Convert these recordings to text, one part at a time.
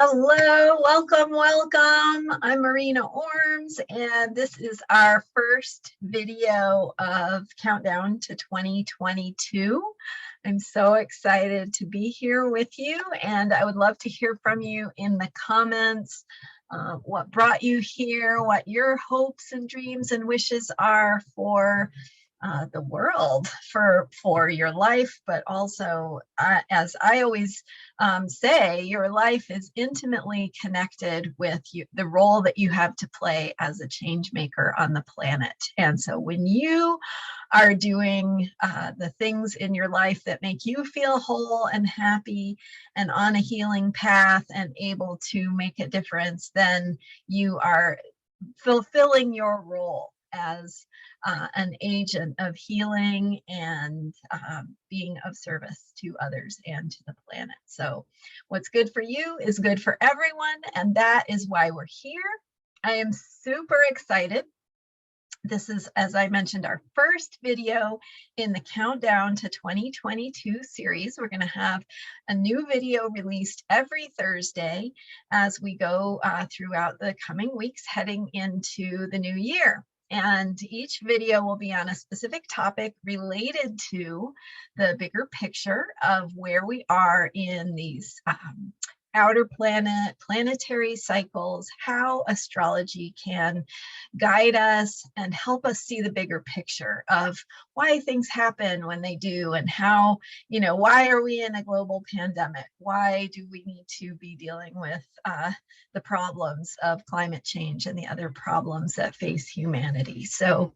Hello, welcome, welcome. I'm Marina Orms, and this is our first video of Countdown to 2022. I'm so excited to be here with you, and I would love to hear from you in the comments. What brought you here, what your hopes and dreams and wishes are for the world, for your life, but also, as I always say, your life is intimately connected with the role that you have to play as a change maker on the planet. And so when you are doing the things in your life that make you feel whole and happy and on a healing path and able to make a difference, then you are fulfilling your role as an agent of healing and being of service to others and to the planet. So what's good for you is good for everyone, and that is why we're here. I am super excited. This is, as I mentioned, our first video in the Countdown to 2022 series. We're going to have a new video released every Thursday as we go throughout the coming weeks heading into the new year. And each video will be on a specific topic related to the bigger picture of where we are in these outer planetary cycles, how astrology can guide us and help us see the bigger picture of why things happen when they do, and how, why are we in a global pandemic? Why do we need to be dealing with the problems of climate change and the other problems that face humanity? So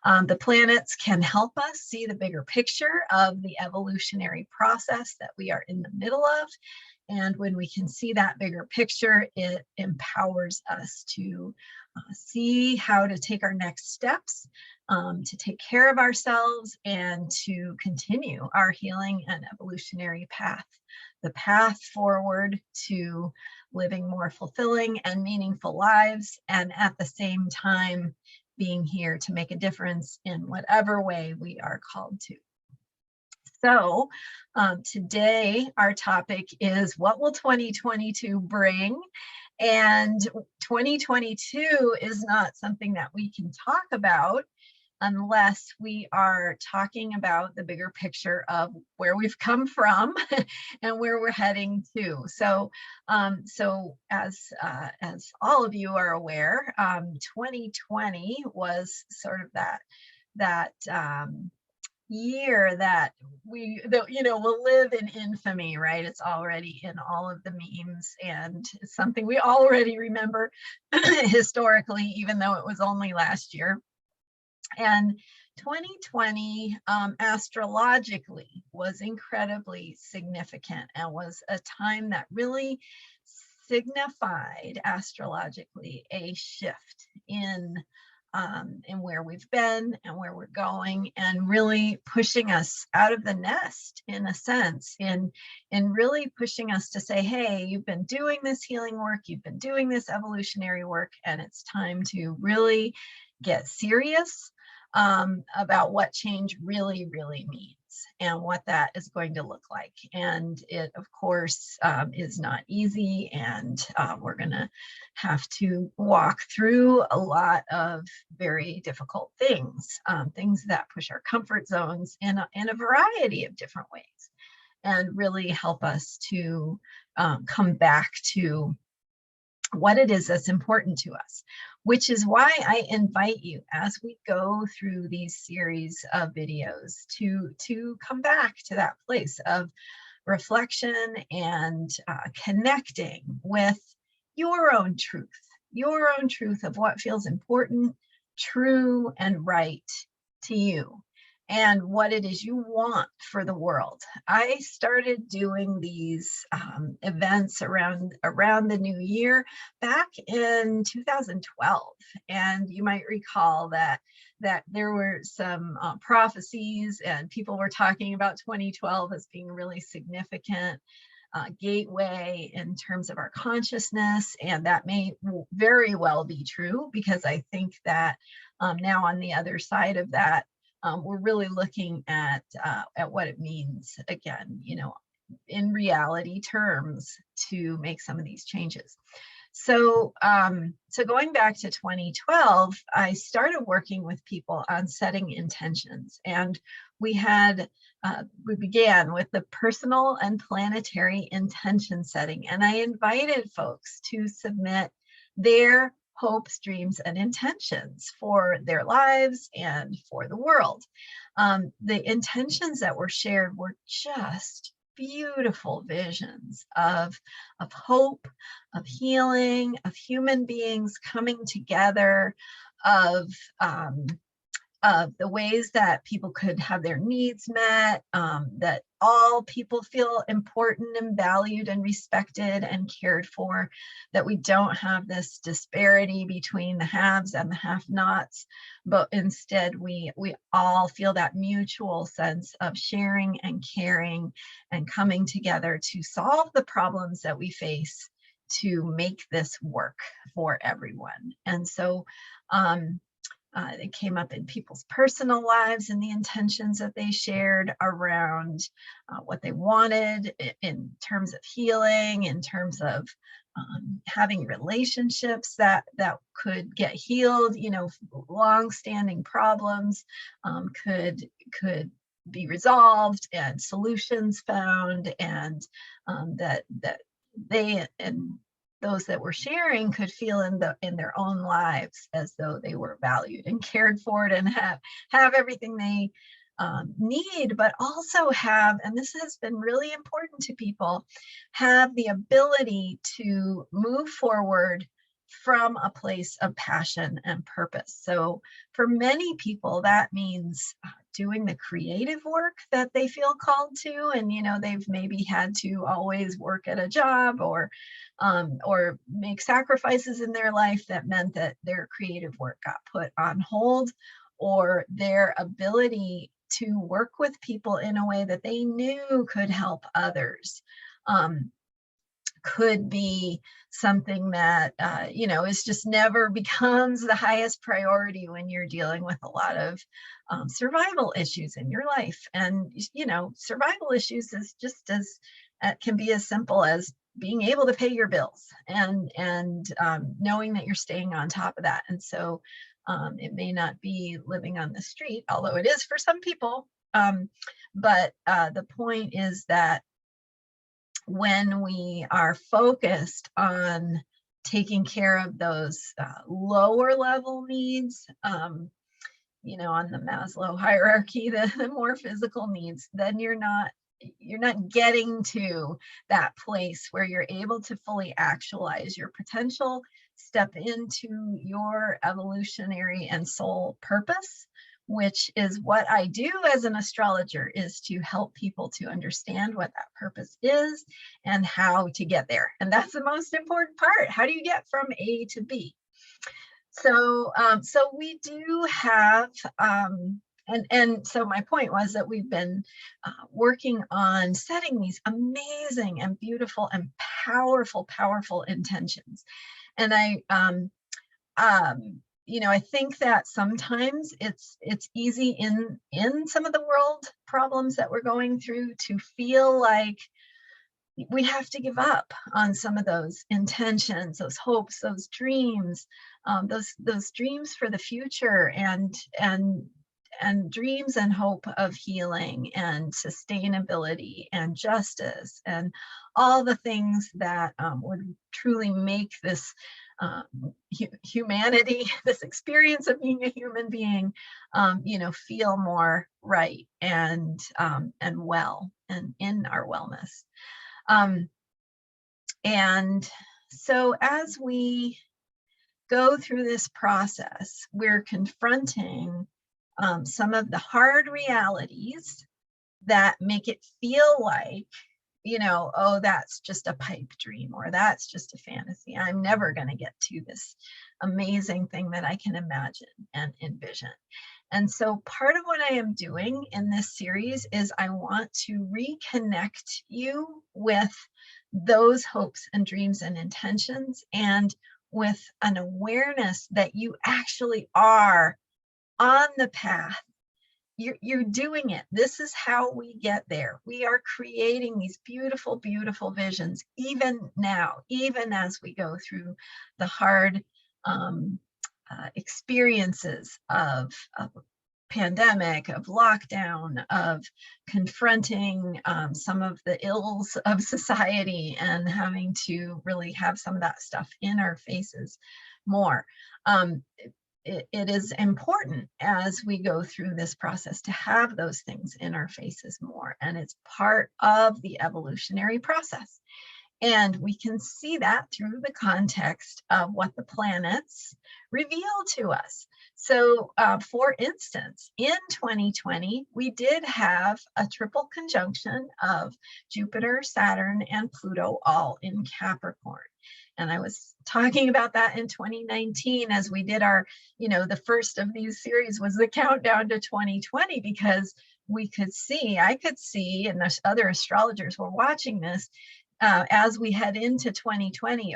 the planets can help us see the bigger picture of the evolutionary process that we are in the middle of. And when we can see that bigger picture, it empowers us to see how to take our next steps, to take care of ourselves, and to continue our healing and evolutionary path, the path forward to living more fulfilling and meaningful lives, and at the same time being here to make a difference in whatever way we are called to. So today our topic is, what will 2022 bring? And 2022 is not something that we can talk about unless we are talking about the bigger picture of where we've come from and where we're heading to. So as all of you are aware, 2020 was sort of that year that will live in infamy, right? It's already in all of the memes, and it's something we already remember historically, even though it was only last year. And 2020 astrologically was incredibly significant, and was a time that really signified astrologically a shift in where we've been and where we're going, and really pushing us out of the nest, in a sense, in really pushing us to say, hey, you've been doing this healing work, you've been doing this evolutionary work, and it's time to really get serious about what change really, really means and what that is going to look like. And it, of course, is not easy, and we're going to have to walk through a lot of very difficult things, things that push our comfort zones in a variety of different ways, and really help us to come back to what it is that's important to us, which is why I invite you, as we go through these series of videos, to come back to that place of reflection and connecting with your own truth of what feels important, true, and right to you, and what it is you want for the world. I started doing these events around the new year back in 2012. And you might recall that there were some prophecies, and people were talking about 2012 as being really significant gateway in terms of our consciousness. And that may very well be true, because I think that now on the other side of that, we're really looking at what it means, again, in reality terms to make some of these changes. So, so going back to 2012, I started working with people on setting intentions, and we began with the personal and planetary intention setting, and I invited folks to submit their hopes, dreams, and intentions for their lives and for the world. The intentions that were shared were just beautiful visions of hope, of healing, of human beings coming together, of the ways that people could have their needs met, that all people feel important and valued and respected and cared for, that we don't have this disparity between the haves and the have-nots, but instead we all feel that mutual sense of sharing and caring and coming together to solve the problems that we face to make this work for everyone. And so it came up in people's personal lives and the intentions that they shared around what they wanted in terms of healing, in terms of having relationships that could get healed, you know, long-standing problems could be resolved and solutions found, and that they and those that were sharing could feel in their own lives as though they were valued and cared for and have everything they need, but also have, and this has been really important to people, have the ability to move forward from a place of passion and purpose. So for many people, that means doing the creative work that they feel called to, and you know, they've maybe had to always work at a job or make sacrifices in their life that meant that their creative work got put on hold, or their ability to work with people in a way that they knew could help others could be something that you know, is just never becomes the highest priority when you're dealing with a lot of survival issues in your life. And you know, survival issues is just as can be as simple as being able to pay your bills and knowing that you're staying on top of that. And so it may not be living on the street, although it is for some people. But the point is that when we are focused on taking care of those lower level needs, you know, on the Maslow hierarchy, the more physical needs, then you're not getting to that place where you're able to fully actualize your potential, step into your evolutionary and soul purpose, which is what I do as an astrologer, is to help people to understand what that purpose is and how to get there. And that's the most important part. How do you get from A to B? So, so we do have, and so my point was that we've been working on setting these amazing and beautiful and powerful intentions. And you know, I think that sometimes it's easy in some of the world problems that we're going through to feel like we have to give up on some of those intentions, those hopes, those dreams, those dreams for the future, and dreams and hope of healing and sustainability and justice and all the things that would truly make this humanity, this experience of being a human being, you know, feel more right and well and in our wellness. And so as we go through this process, we're confronting some of the hard realities that make it feel like, you know, oh, that's just a pipe dream, or that's just a fantasy. I'm never going to get to this amazing thing that I can imagine and envision. And so part of what I am doing in this series is I want to reconnect you with those hopes and dreams and intentions, and with an awareness that you actually are on the path you're doing it. This is how we get there. We are creating these beautiful, beautiful visions, even now, even as we go through the hard experiences of pandemic, of lockdown, of confronting some of the ills of society and having to really have some of that stuff in our faces more. It is important as we go through this process to have those things in our faces more, and it's part of the evolutionary process. And we can see that through the context of what the planets reveal to us. So for instance, in 2020, we did have a triple conjunction of Jupiter, Saturn, and Pluto all in Capricorn. And I was talking about that in 2019 as we did our, the first of these series was the countdown to 2020, because we could see, I could see, and the other astrologers were watching this, as we head into 2020,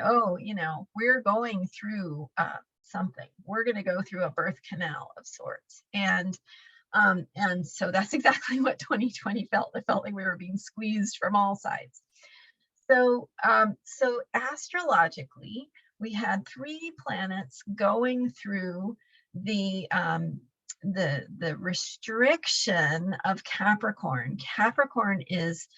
we're going through something. We're going to go through a birth canal of sorts. And so that's exactly what 2020 felt. It felt like we were being squeezed from all sides. So astrologically, we had 3 planets going through the restriction of Capricorn. Capricorn is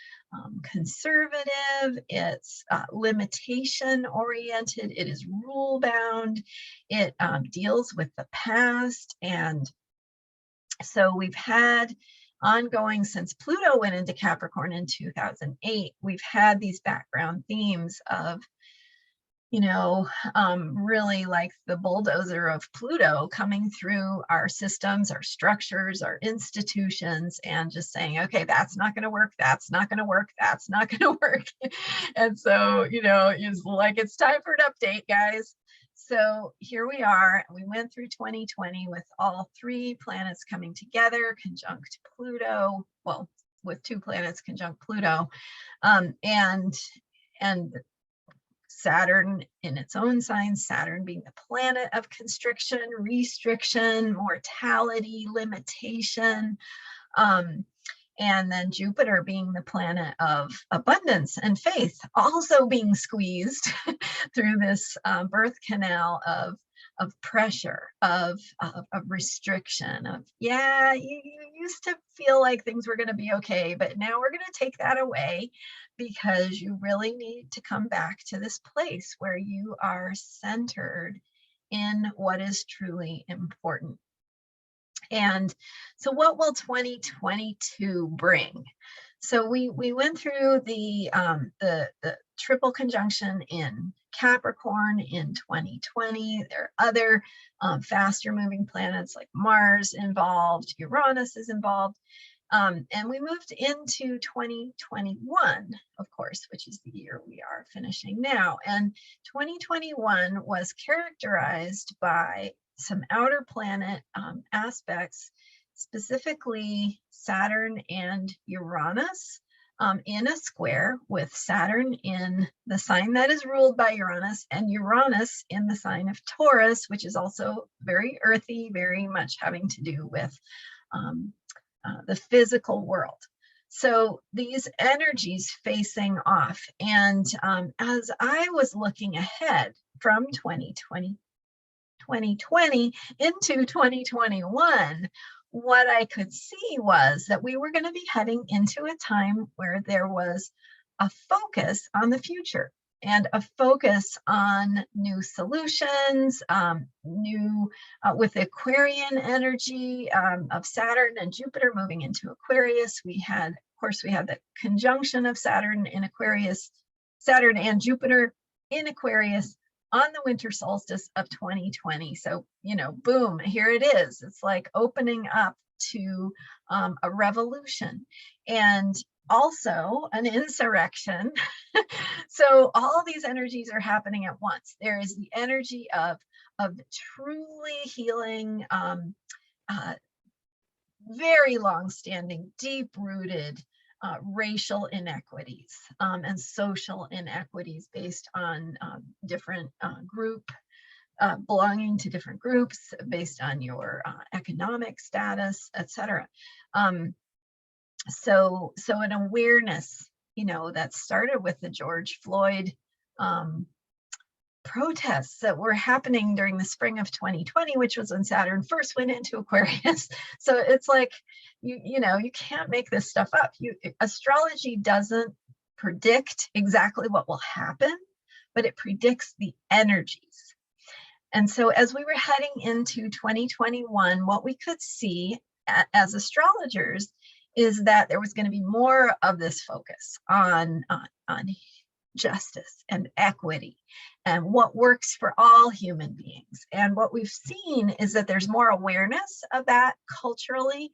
conservative, it's limitation oriented, it is rule bound, it deals with the past. And so we've had ongoing since Pluto went into Capricorn in 2008, we've had these background themes of, really like the bulldozer of Pluto coming through our systems, our structures, our institutions, and just saying, okay, that's not going to work. That's not going to work. That's not going to work. And so, it's like, it's time for an update, guys. So here we are. We went through 2020 with all 3 planets coming together, conjunct Pluto, well, with 2 planets conjunct Pluto, and Saturn in its own sign, Saturn being the planet of constriction, restriction, mortality, limitation, and then Jupiter being the planet of abundance and faith, also being squeezed through this birth canal of pressure, of restriction, of, you used to feel like things were going to be okay, but now we're going to take that away, because you really need to come back to this place where you are centered in what is truly important. And so what will 2022 bring? So we went through the triple conjunction in Capricorn in 2020. There are other faster moving planets like Mars involved, Uranus is involved. And we moved into 2021, of course, which is the year we are finishing now. And 2021 was characterized by some outer planet aspects, specifically Saturn and Uranus in a square, with Saturn in the sign that is ruled by Uranus, and Uranus in the sign of Taurus, which is also very earthy, very much having to do with the physical world. So these energies facing off. And as I was looking ahead from 2020 into 2021, what I could see was that we were going to be heading into a time where there was a focus on the future and a focus on new solutions, with the Aquarian energy of Saturn and Jupiter moving into Aquarius. We had the conjunction of Saturn in Aquarius, Saturn and Jupiter in Aquarius on the winter solstice of 2020. So, boom, here it is. It's like opening up to a revolution and also an insurrection. So all these energies are happening at once. There is the energy of truly healing, very long-standing, deep-rooted racial inequities and social inequities based on different group belonging to different groups based on your economic status, etc. So an awareness, that started with the George Floyd protests that were happening during the spring of 2020, which was when Saturn first went into Aquarius. So it's like, you can't make this stuff up. Astrology doesn't predict exactly what will happen, but it predicts the energies. And so as we were heading into 2021, what we could see as astrologers is that there was going to be more of this focus on justice and equity and what works for all human beings. And what we've seen is that there's more awareness of that culturally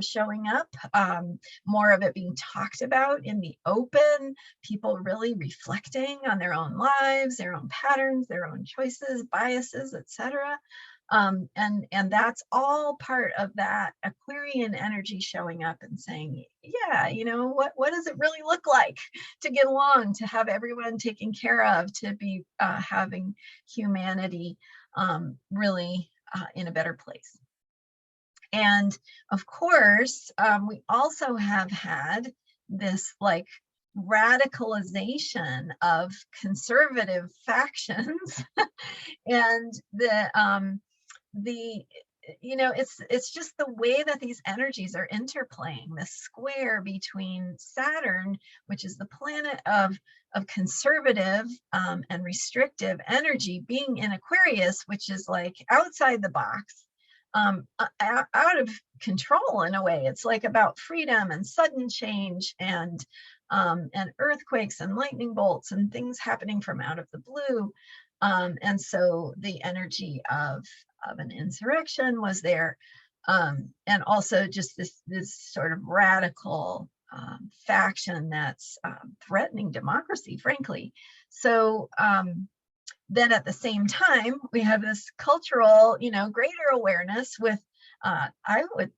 showing up, more of it being talked about in the open, people really reflecting on their own lives, their own patterns, their own choices, biases, etc. And that's all part of that Aquarian energy showing up and saying, yeah, what does it really look like to get along, to have everyone taken care of, to be having humanity really in a better place. And of course, we also have had this like radicalization of conservative factions and it's just the way that these energies are interplaying, the square between Saturn, which is the planet of conservative and restrictive energy, being in Aquarius, which is like outside the box, out of control in a way. It's like about freedom and sudden change and earthquakes and lightning bolts and things happening from out of the blue. And so the energy of an insurrection was there, and also just this sort of radical faction that's threatening democracy, frankly. So then at the same time, we have this cultural, greater awareness with, I would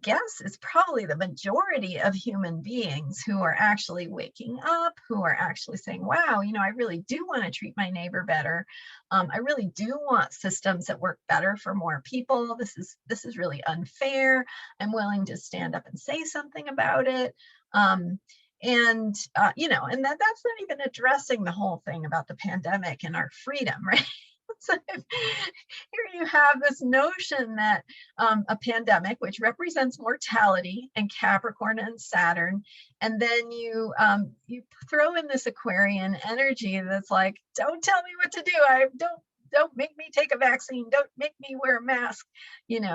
guess it's probably the majority of human beings who are actually waking up, who are actually saying, wow, I really do want to treat my neighbor better. I really do want systems that work better for more people. This is really unfair. I'm willing to stand up and say something about it. And that's not even addressing the whole thing about the pandemic and our freedom, right? So here you have this notion that a pandemic, which represents mortality and Capricorn and Saturn, and then you throw in this Aquarian energy that's like, don't tell me what to do. Don't make me take a vaccine. Don't make me wear a mask. And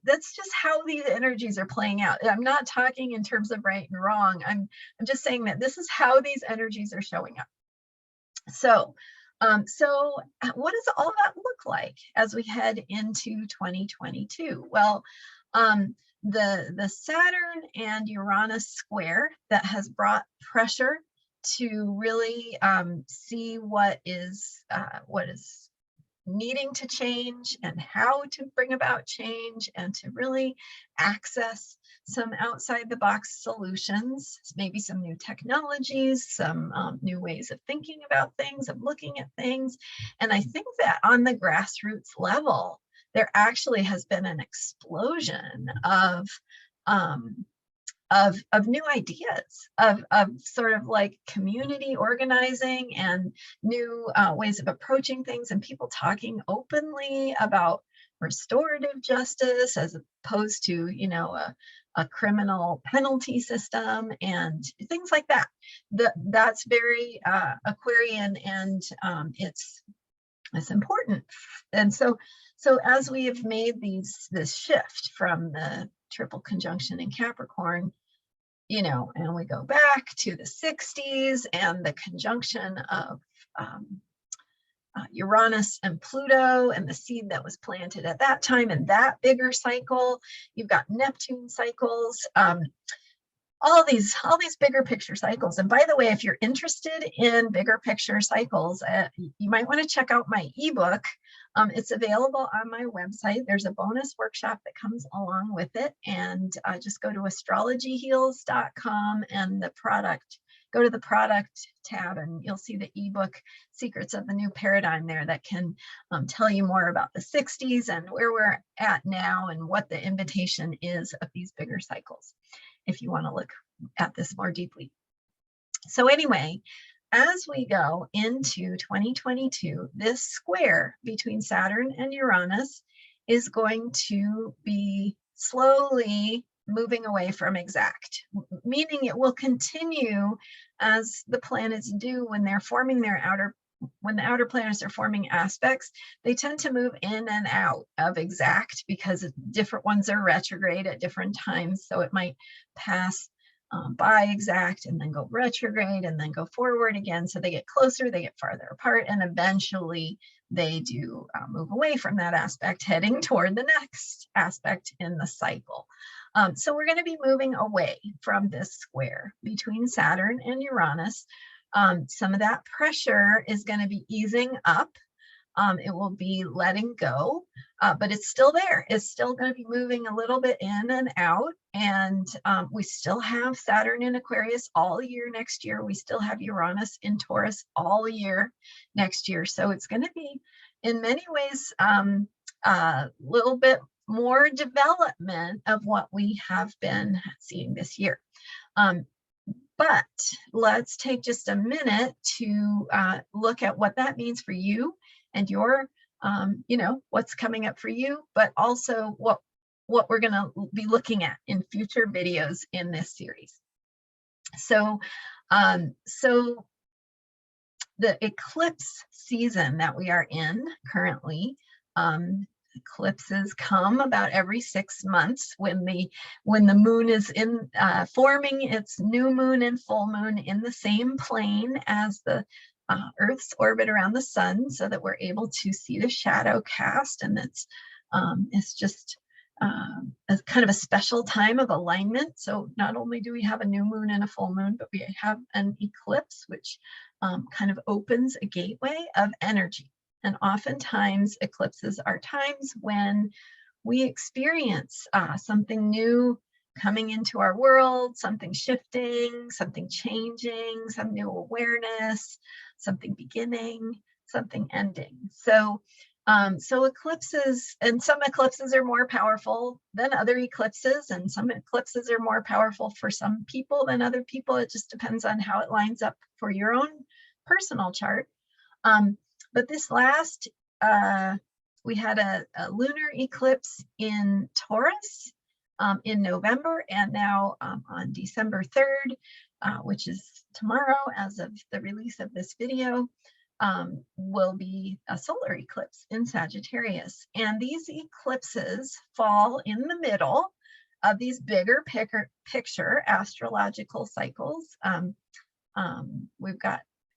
that's just how these energies are playing out. I'm not talking in terms of right and wrong. I'm just saying that this is how these energies are showing up. So what does all that look like as we head into 2022? Well, the Saturn and Uranus square that has brought pressure to really see what is needing to change and how to bring about change, and to really access some outside the box solutions, maybe some new technologies, some new ways of thinking about things, of looking at things. And I think that on the grassroots level, there actually has been an explosion of new ideas, of sort of like community organizing and new ways of approaching things, and people talking openly about restorative justice as opposed to, a criminal penalty system and things like that. That's very Aquarian, and it's important. And so as we have made this shift from the triple conjunction in Capricorn, and we go back to the 60s and the conjunction of Uranus and Pluto and the seed that was planted at that time, and that bigger cycle. You've got Neptune cycles, all these bigger picture cycles. And by the way, if you're interested in bigger picture cycles, you might want to check out my ebook. It's available on my website. There's a bonus workshop that comes along with it, and just go to astrologyheals.com, and the product go to the product tab and you'll see the ebook Secrets of the New Paradigm there that can tell you more about the 60s and where we're at now and what the invitation is of these bigger cycles, if you want to look at this more deeply. So anyway, as we go into 2022, this square between Saturn and Uranus is going to be slowly moving away from exact, meaning it will continue as the planets do when they're forming their when the outer planets are forming aspects. They tend to move in and out of exact because different ones are retrograde at different times. So it might pass by exact and then go retrograde and then go forward again. So they get closer, they get farther apart, and eventually they do move away from that aspect, heading toward the next aspect in the cycle. So we're going to be moving away from this square between Saturn and Uranus. Some of that pressure is going to be easing up. It will be letting go, but it's still there. It's still going to be moving a little bit in and out. And we still have Saturn in Aquarius all year next year. We still have Uranus in Taurus all year next year. So it's going to be, in many ways, a little bit more development of what we have been seeing this year. But let's take just a minute to look at what that means for you and your, what's coming up for you, but also what we're going to be looking at in future videos in this series. So, the eclipse season that we are in currently, eclipses come about every 6 months when the moon is in forming its new moon and full moon in the same plane as the Earth's orbit around the sun, so that we're able to see the shadow cast. And it's just a kind of a special time of alignment. So not only do we have a new moon and a full moon, but we have an eclipse, which kind of opens a gateway of energy. And oftentimes eclipses are times when we experience something new coming into our world, something shifting, something changing, some new awareness, something beginning, something ending. So eclipses, and some eclipses are more powerful than other eclipses, and some eclipses are more powerful for some people than other people. It just depends on how it lines up for your own personal chart. But this last, we had a lunar eclipse in Taurus in November, and now on December 3rd, which is tomorrow as of the release of this video, will be a solar eclipse in Sagittarius. And these eclipses fall in the middle of these bigger picture astrological cycles.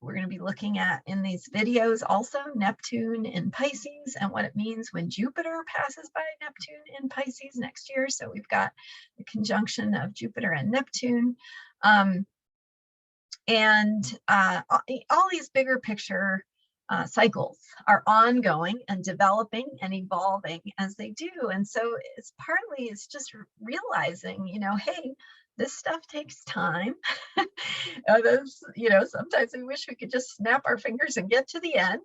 We're going to be looking at in these videos also Neptune in Pisces and what it means when Jupiter passes by Neptune in Pisces next year. So we've got the conjunction of Jupiter and Neptune. And all these bigger picture cycles are ongoing and developing and evolving as they do. And so it's just realizing, hey, this stuff takes time. Sometimes we wish we could just snap our fingers and get to the end,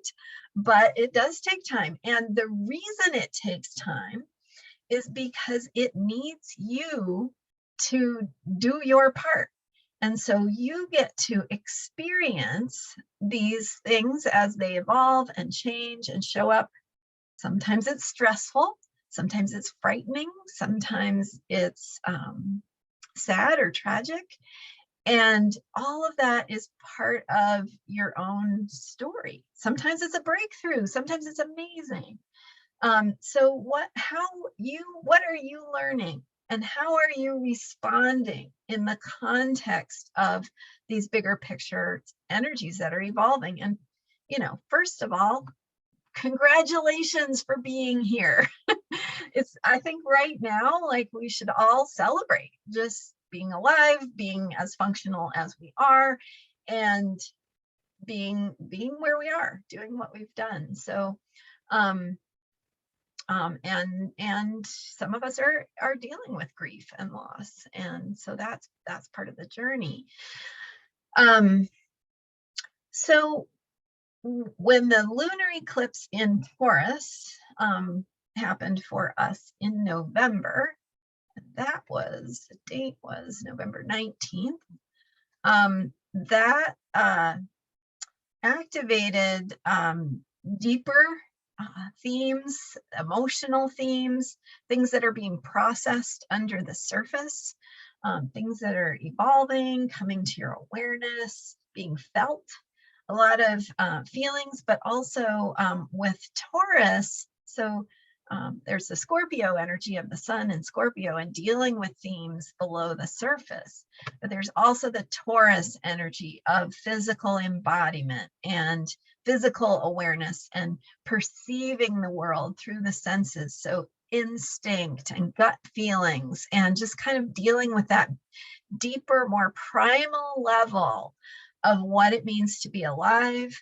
but it does take time. And the reason it takes time is because it needs you to do your part. And so you get to experience these things as they evolve and change and show up. Sometimes it's stressful, sometimes it's frightening, sometimes it's sad or tragic. And all of that is part of your own story. Sometimes it's a breakthrough, sometimes it's amazing. So what are you learning? And how are you responding in the context of these bigger picture energies that are evolving? And, first of all, congratulations for being here. I think right now, like, we should all celebrate just being alive, being as functional as we are, and being where we are, doing what we've done. So, and some of us are dealing with grief and loss, and so that's part of the journey. So when the lunar eclipse in Taurus happened for us in November, that was, the date was November 19th, that activated deeper themes, emotional themes, things that are being processed under the surface, things that are evolving, coming to your awareness, being felt, a lot of feelings, but also with Taurus. So there's the Scorpio energy of the sun in Scorpio and dealing with themes below the surface. But there's also the Taurus energy of physical embodiment and physical awareness and perceiving the world through the senses. So instinct and gut feelings and just kind of dealing with that deeper, more primal level of what it means to be alive,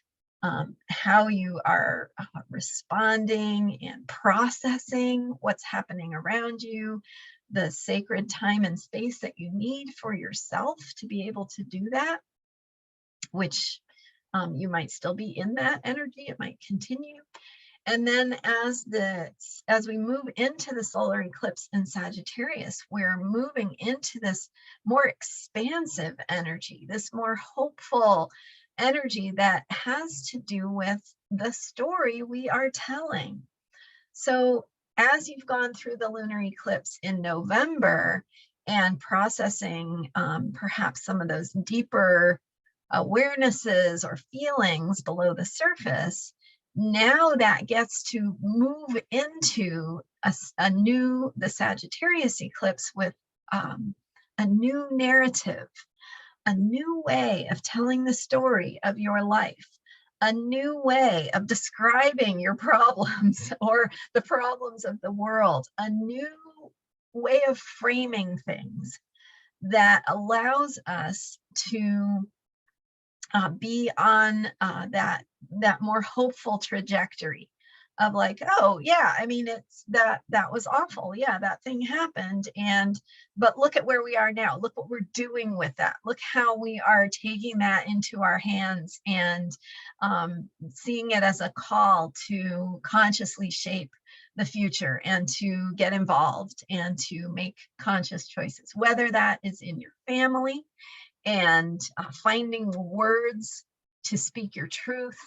how you are responding and processing what's happening around you, the sacred time and space that you need for yourself to be able to do that, which you might still be in that energy, it might continue. And then as we move into the solar eclipse in Sagittarius, we're moving into this more expansive energy, this more hopeful energy that has to do with the story we are telling. So as you've gone through the lunar eclipse in November and processing perhaps some of those deeper awarenesses or feelings below the surface, now that gets to move into the Sagittarius eclipse with a new narrative, a new way of telling the story of your life, a new way of describing your problems or the problems of the world, a new way of framing things that allows us to be on that more hopeful trajectory of like, oh yeah, I mean, it's that was awful, yeah, that thing happened, but look at where we are now, look what we're doing with that, look how we are taking that into our hands and seeing it as a call to consciously shape the future and to get involved and to make conscious choices, whether that is in your family and finding words to speak your truth,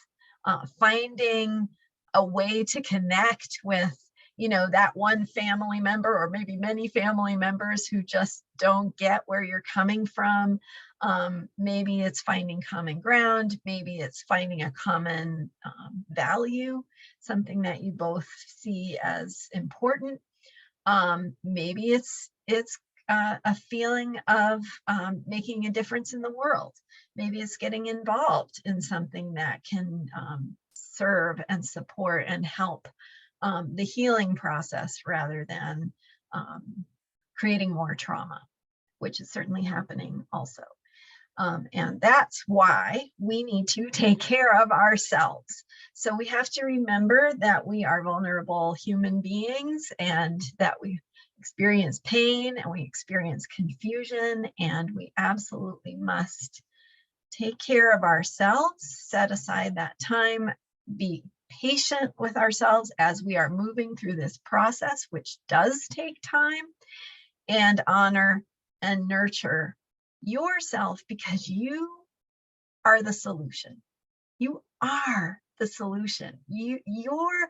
finding a way to connect with, that one family member or maybe many family members who just don't get where you're coming from. Maybe it's finding common ground. Maybe it's finding a common value, something that you both see as important. Maybe it's a feeling of making a difference in the world. Maybe it's getting involved in something that can serve and support and help the healing process rather than creating more trauma, which is certainly happening also. And that's why we need to take care of ourselves. So we have to remember that we are vulnerable human beings and that we experience pain and we experience confusion, and we absolutely must take care of ourselves, set aside that time, be patient with ourselves as we are moving through this process, which does take time, and honor and nurture yourself because you are the solution. You are the solution. You're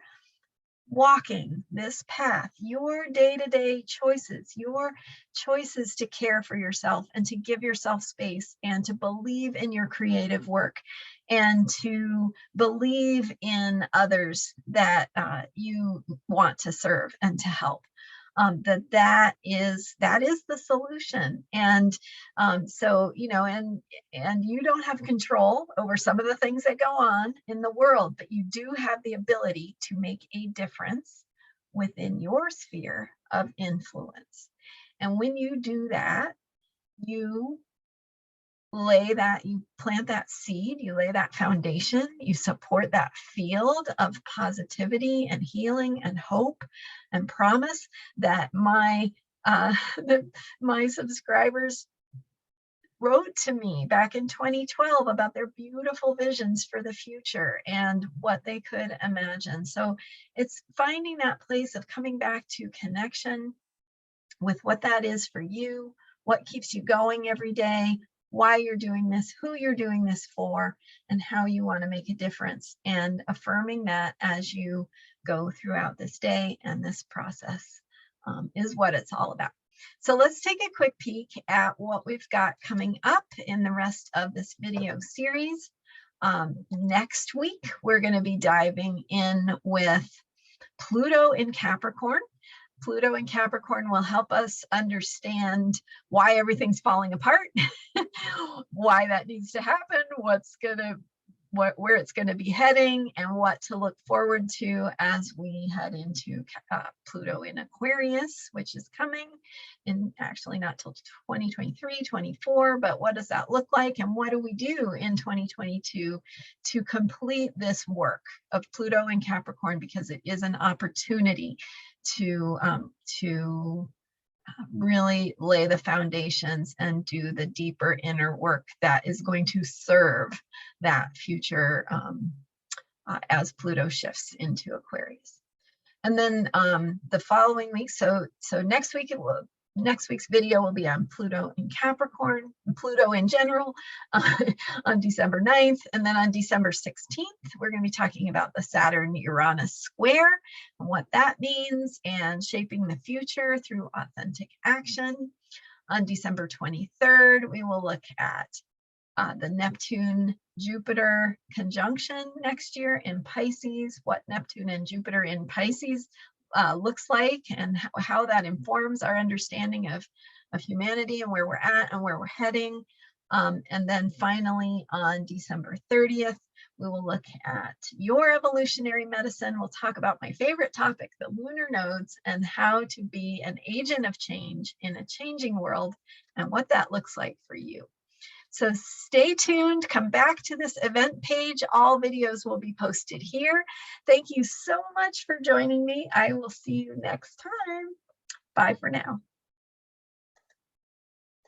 walking this path, your day-to-day choices, your choices to care for yourself and to give yourself space and to believe in your creative work and to believe in others that you want to serve and to help. That is the solution. And so, and you don't have control over some of the things that go on in the world, but you do have the ability to make a difference within your sphere of influence. And when you do that, you plant that seed, you lay that foundation, you support that field of positivity and healing and hope and promise that my subscribers wrote to me back in 2012 about their beautiful visions for the future and what they could imagine. So it's finding that place of coming back to connection with what that is for you, what keeps you going every day, why you're doing this, who you're doing this for, and how you want to make a difference, and affirming that as you go throughout this day. And this process is what it's all about. So let's take a quick peek at what we've got coming up in the rest of this video series. Next week, we're going to be diving in with Pluto in Capricorn. Pluto in Capricorn will help us understand why everything's falling apart, why that needs to happen, where it's going to be heading, and what to look forward to as we head into Pluto in Aquarius, which is coming in actually not till 2023, 24, but what does that look like, and what do we do in 2022 to complete this work of Pluto in Capricorn, because it is an opportunity to really lay the foundations and do the deeper inner work that is going to serve that future as Pluto shifts into Aquarius. And then the following week, so next week next week's video will be on Pluto in Capricorn, Pluto in general, on December 9th. And then on December 16th, we're going to be talking about the Saturn-Uranus square and what that means, and shaping the future through authentic action. On December 23rd, we will look at the Neptune-Jupiter conjunction next year in Pisces, what Neptune and Jupiter in Pisces looks like, and how that informs our understanding of humanity and where we're at and where we're heading. And then finally, on December 30th, we will look at your evolutionary medicine. We'll talk about my favorite topic, the lunar nodes, and how to be an agent of change in a changing world, and what that looks like for you. So stay tuned, come back to this event page. All videos will be posted here. Thank you so much for joining me. I will see you next time. Bye for now.